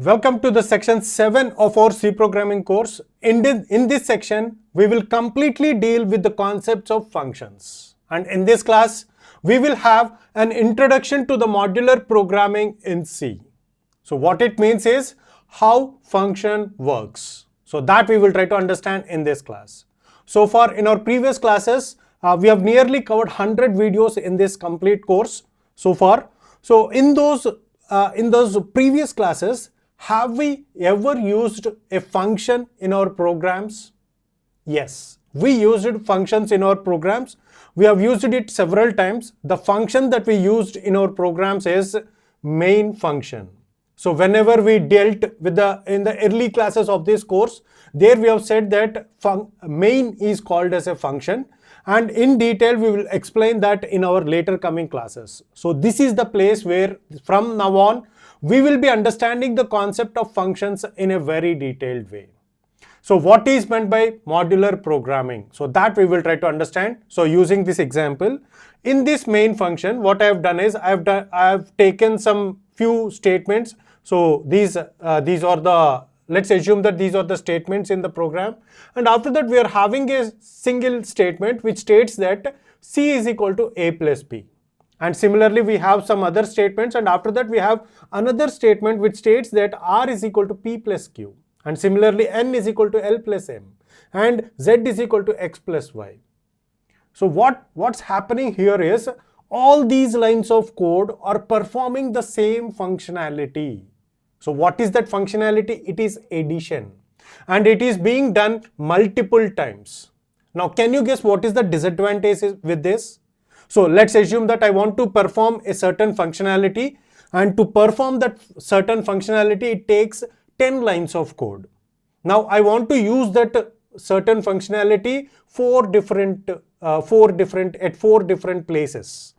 Welcome to the section 7 of our C programming course. In this section, we will completely deal with the concepts of functions. And in this class, we will have an introduction to the modular programming in C. So what it means is how function works. So that we will try to understand in this class. So far in our previous classes, we have nearly covered 100 videos in this complete course so far. So in those previous classes, have we ever used a function in our programs? Yes, we used functions in our programs. We have used it several times. The function that we used in our programs is main function. So whenever we dealt with in the early classes of this course, there we have said that main is called as a function, and in detail we will explain that in our later coming classes. So this is the place where from now on we will be understanding the concept of functions in a very detailed way. So what is meant by modular programming? So that we will try to understand. So using this example, in this main function, what I have done is I have taken some few statements. So these are the, let's assume that these are the statements in the program. And after that, we are having a single statement which states that C is equal to A plus B. And similarly, we have some other statements, and after that we have another statement which states that R is equal to P plus Q. And similarly, N is equal to L plus M. And Z is equal to X plus Y. So what's happening here is all these lines of code are performing the same functionality. So what is that functionality? It is addition. And it is being done multiple times. Now, can you guess what is the disadvantage with this? So let's assume that I want to perform a certain functionality, and to perform that certain functionality, it takes 10 lines of code. Now I want to use that certain functionality at four different places.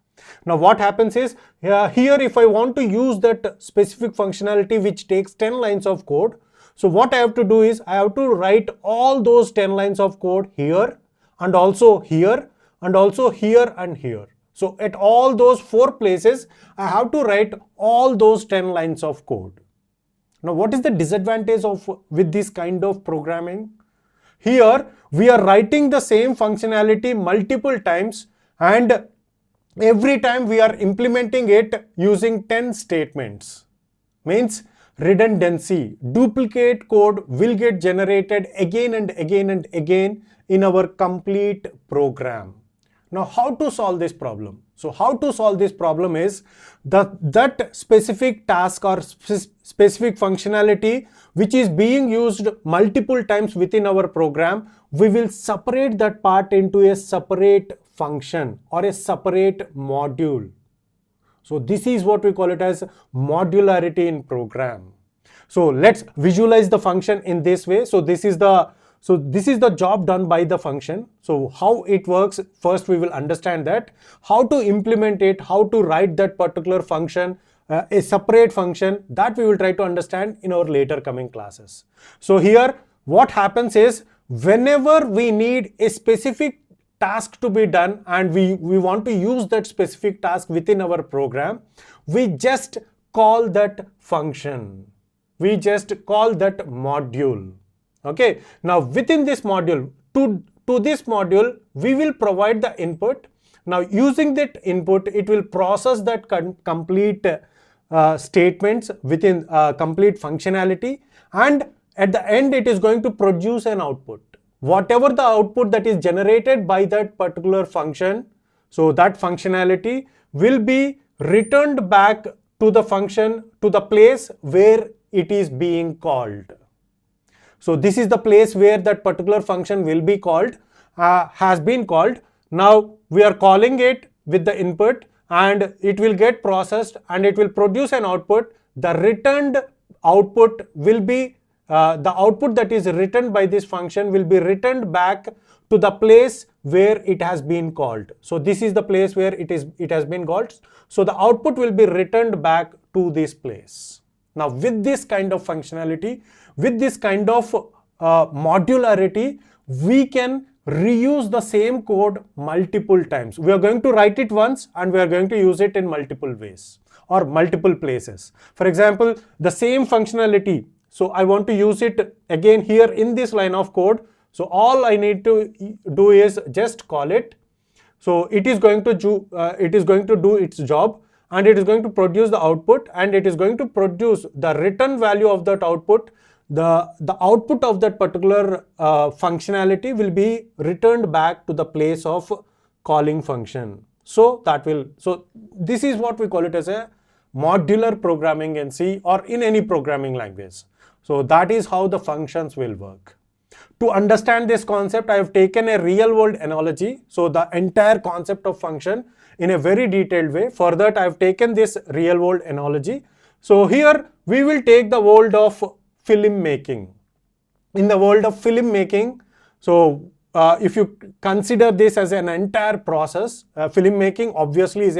Now what happens is, here if I want to use that specific functionality which takes 10 lines of code, so what I have to do is I have to write all those 10 lines of code here, and also here, and also here and here. So at all those 4 places, I have to write all those 10 lines of code. Now what is the disadvantage with this kind of programming? Here we are writing the same functionality multiple times, and every time we are implementing it using 10 statements. Means redundancy, duplicate code will get generated again and again and again in our complete program. Now how to solve this problem? So how to solve this problem is that specific task or specific functionality which is being used multiple times within our program, we will separate that part into a separate function or a separate module. So this is what we call it as modularity in program. So let's visualize the function in this way. So this is the job done by the function. So how it works, first we will understand that, how to implement it, how to write that particular function, a separate function, that we will try to understand in our later coming classes. So here what happens is, whenever we need a specific task to be done and we want to use that specific task within our program, we just call that function. We just call that module. Okay, now within this module, to this module, we will provide the input. Now using that input, it will process that complete statements within complete functionality, and at the end it is going to produce an output. Whatever the output that is generated by that particular function, so that functionality will be returned back to the function, to the place where it is being called. So this is the place where that particular function will be called, has been called. Now we are calling it with the input, and it will get processed and it will produce an output. The returned output will be, the output that is written by this function will be returned back to the place where it has been called. So this is the place where it has been called. So the output will be returned back to this place. Now with this kind of functionality, with this kind of modularity, we can reuse the same code multiple times. We are going to write it once and we are going to use it in multiple ways. or multiple places. For example, the same functionality, so I want to use it again here in this line of code. So all I need to do is just call it. So it is going to do its job, and it is going to produce the output, and it is going to produce the return value of that output. The output of that particular functionality will be returned back to the place of calling function. So this is what we call it as a modular programming in C or in any programming language. So that is how the functions will work. To understand this concept, I have taken a real world analogy. So the entire concept of function in a very detailed way. For that, I have taken this real world analogy. So here we will take the world of filmmaking. In the world of filmmaking, so if you consider this as an entire process, filmmaking obviously is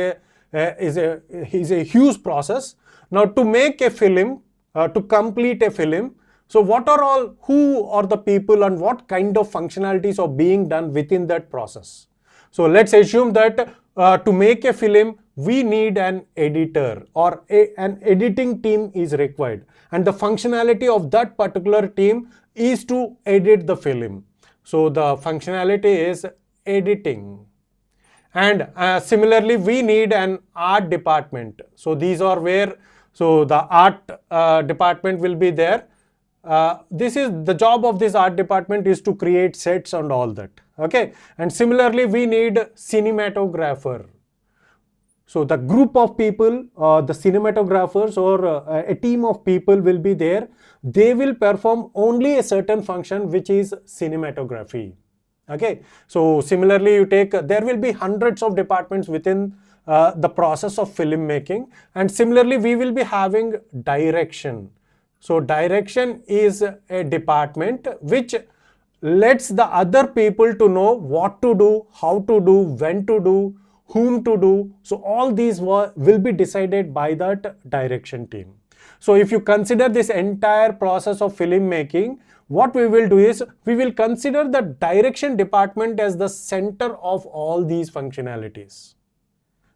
a huge process. Now to make a film, to complete a film, so who are the people and what kind of functionalities are being done within that process? So let's assume that to make a film, we need an editor or an editing team is required. And the functionality of that particular team is to edit the film. So the functionality is editing. And similarly, we need an art department. So these are where, so the art department will be there. This is the job of this art department is to create sets and all that. Okay. And similarly, we need cinematographer. So the group of people, the cinematographers or a team of people will be there. They will perform only a certain function, which is cinematography. Okay. So similarly, there will be hundreds of departments within the process of filmmaking. And similarly, we will be having direction. So direction is a department which lets the other people to know what to do, how to do, when to do, whom to do. So all these will be decided by that direction team. So if you consider this entire process of filmmaking, what we will do is we will consider the direction department as the center of all these functionalities.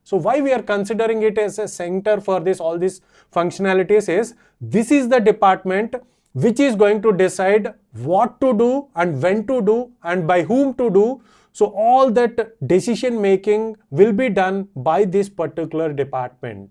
So why we are considering it as a center for all these functionalities is this is the department which is going to decide what to do and when to do and by whom to do. So all that decision making will be done by this particular department.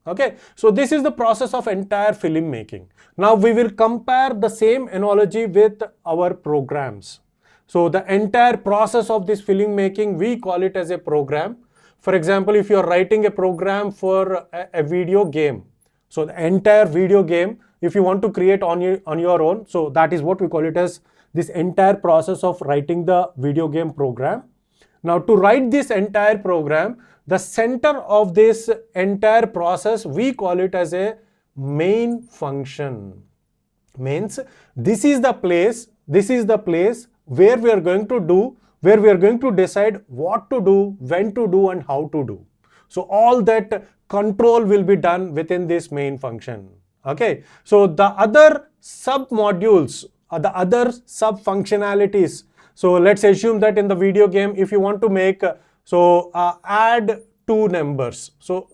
Okay, so this is the process of entire filmmaking. Now we will compare the same analogy with our programs. So the entire process of this filmmaking, we call it as a program. For example, if you are writing a program for a video game, so the entire video game, if you want to create on your own, so that is what we call it as this entire process of writing the video game program. Now to write this entire program, the center of this entire process, we call it as a main function. Means this is the place where we are going to decide what to do, when to do and how to do. So all that control will be done within this main function. Okay, so the other sub modules or the other sub functionalities. So let's assume that in the video game, if you want to make add two numbers, so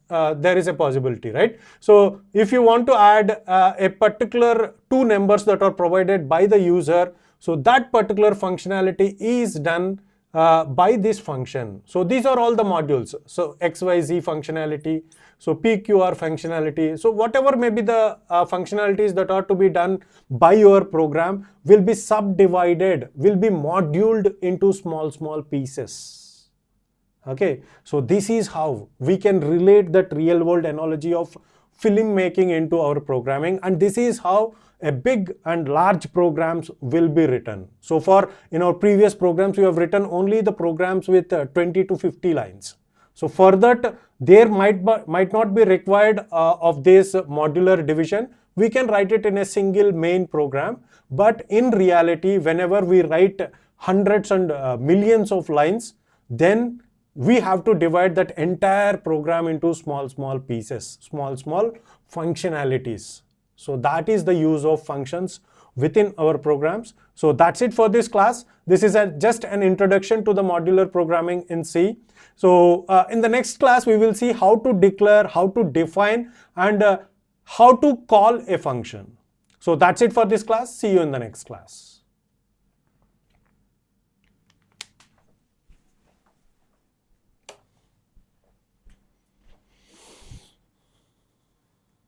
there is a possibility, right? So if you want to add a particular two numbers that are provided by the user, so that particular functionality is done by this function. So these are all the modules. So XYZ functionality, so PQR functionality. So whatever may be the functionalities that are to be done by your program will be subdivided, will be moduled into small pieces. Okay, so this is how we can relate that real world analogy of filmmaking into our programming, and this is how a big and large programs will be written. So for in our previous programs, we have written only the programs with 20 to 50 lines. So for that, there might not be required of this modular division. We can write it in a single main program, but in reality, whenever we write hundreds and millions of lines, then we have to divide that entire program into small pieces, small functionalities. So that is the use of functions within our programs. So that's it for this class. This is just an introduction to the modular programming in C. So in the next class, we will see how to declare, how to define, and how to call a function. So that's it for this class. See you in the next class.